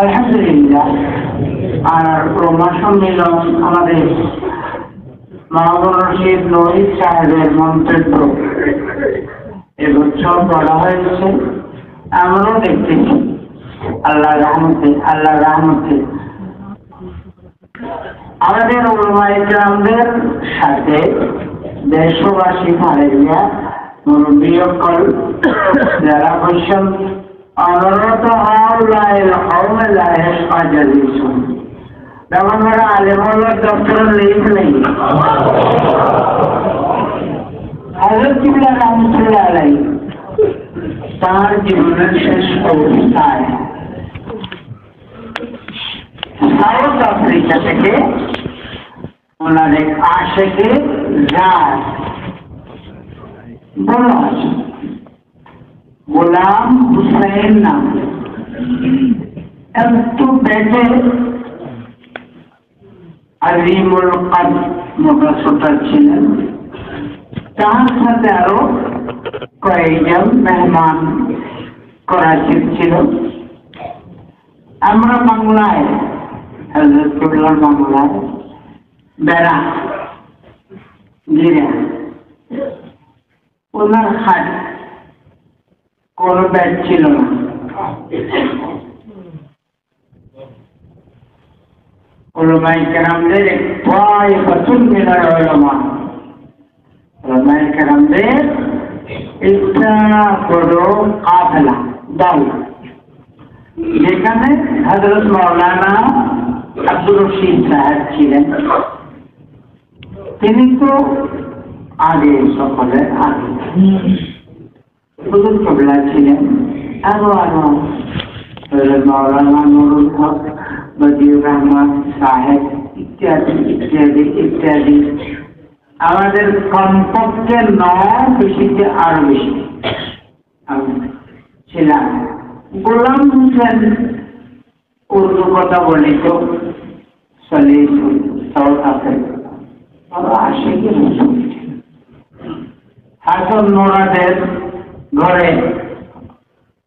আলহামদুলিল্লাহ। আর রোমা সম্মেলন আমাদের মাহমুদ রশিদ নহিদ সাহেবের মন্তব্য এবছর বলা হয়েছে, আমরাও দেখতেছি আল্লাহ রহমতে আমাদের উলামায়ে কেরামদের সাথে দেশবাসী ভাইরা মুরব্বিয়কল যারা বৈষম অনরত হাউলাইল কওমে লা ইয়াশফা জালিসুন, যেমন ওরা আলেমুল্লাহ ডক্টর লিখ নেই হযরত কিবলা রাহমাতুল্লাহ আলাইহি তার জীবনের শেষ অবস্থায় সাউথ আফ্রিকা থেকে ওনার এক আশেকে যায় বলা আছে গোলাম হুসাইন নাম, একটু বেটে আজিমুল কদ মোটা ছিলেন। তার সাথে আরো কয়েকজন মেহমান করাচির ছিল। আমরা বাংলায় হযরত কিবলার বাংলায় বেড়া গিরে ওনার খাট কোনো ব্যাগ ছিল না। উলামায়ে কেরামদের এক তায়েফাতুন মিনাল উলামা, উলামায়ে কেরামদের একটা বড় কাফেলা দল, যেখানে হযরত মাওলানা আব্দুর রশিদ সাহেব ছিলেন। তিনি তো আগে সকলের আগে হুজুর কিবলা ছিলেন, আরো মাওলানা নুরুল হক, বদিউর রহমান সাহেব ইত্যাদি ইত্যাদি ইত্যাদি। আমাদের কমপক্ষে 9 বেশিতে আরো বেশি ছিলাম। গোলাম হোসেন উর্দু কথা বলিত, সাউথ আফ্রিকা আশিকি রসুল। হাসান নোরাদের ঘরে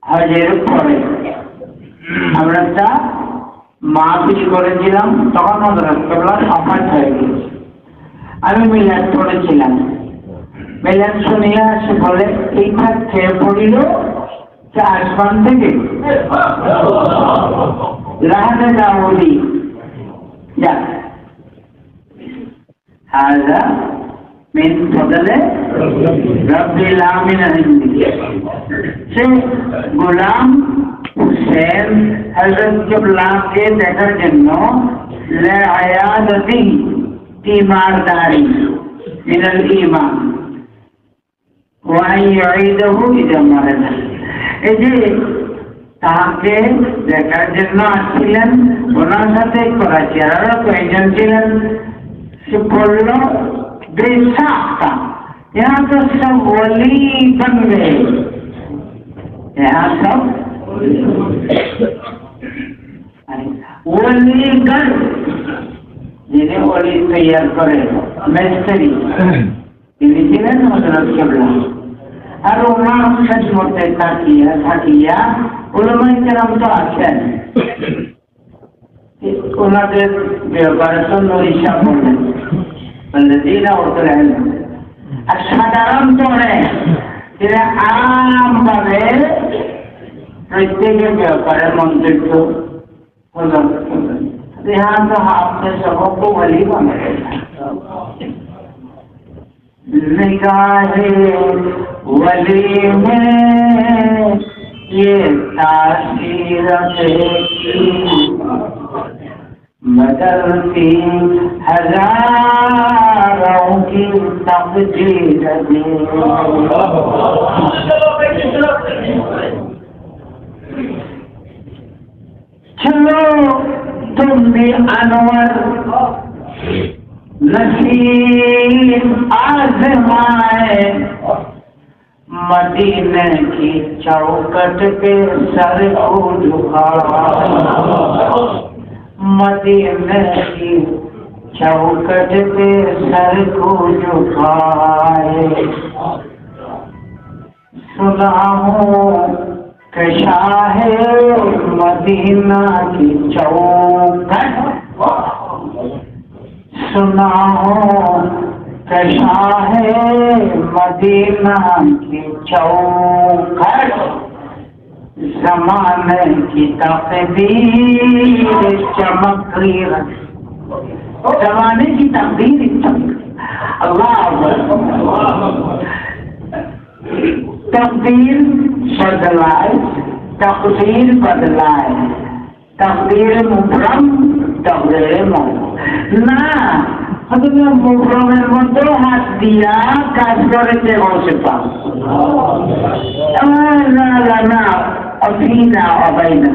হজের পরে আমরা একটা মাহফিল করেছিলাম, তখন হযরত কিবলা ওফাত হয়ে গেছে। আমি মিলাদ পড়েছিলাম, মিলাদ শুনিয়া সে বলে এইটা খেয়ে পড়িল আসমান থেকে রাহাতে দাউদি যা হাজা মিন ফদলে রব্বিল আলামিন। সে গোলাম হুসেন হযরত কিবলাকে দেখার জন্য লিআয়াদাতি তিমারদারি মিনাল ঈমান ওয়া ইউঈদুহু ইযা মারাদা। এই যে তাকে দেখার জন্য আসছিলেন, ওনার সাথে করাচি আরো কয়েকজন ছিলেন। সে বলল बेसाख्ता, यहाँ तो सब वली बन गए, यहाँ सब वलीगण, जिन्हें वली तैयार करे मिस्त्री, इन्हीं ছিলেন হযরত কিবলা। আর ওনার খেদমতে থাকিয়া উলামায়ে কেরাম তো আছেন, ওনাদের ব্যাপারে তো নরিশা বললেন الذين أوتوا العلم। সাধারণতরে আম ভাবে প্রত্যেকের ব্যাপারে মন্তব্য হল यहाँ तो आपने सबको वली बना निगाहे वली में ये तासीर देखी बदलती हजारों की तकदीर चलो तुम भी अनवर नसीब आज़माए, मदीने की चौखट पे सर को झुकाओ, मदीने की चौखट पे सर को झुकाए। सुना हूँ شاہ مدینہ کی چوکھٹ سنا ہو کہ شاہ مدینہ کی چوکھٹ زمانے کی تقدیر چمک رہی ہے، زمانے کی تقدیر چمک، اللہ تقدیر بدلائے، تقدیر بدلائے، تقدیر مبرم تقدیر مبرم না তুমি মুখরমের মধ্যে হাত দিয়া কাজ করেছে বসে পাও না অফিনা অবাই না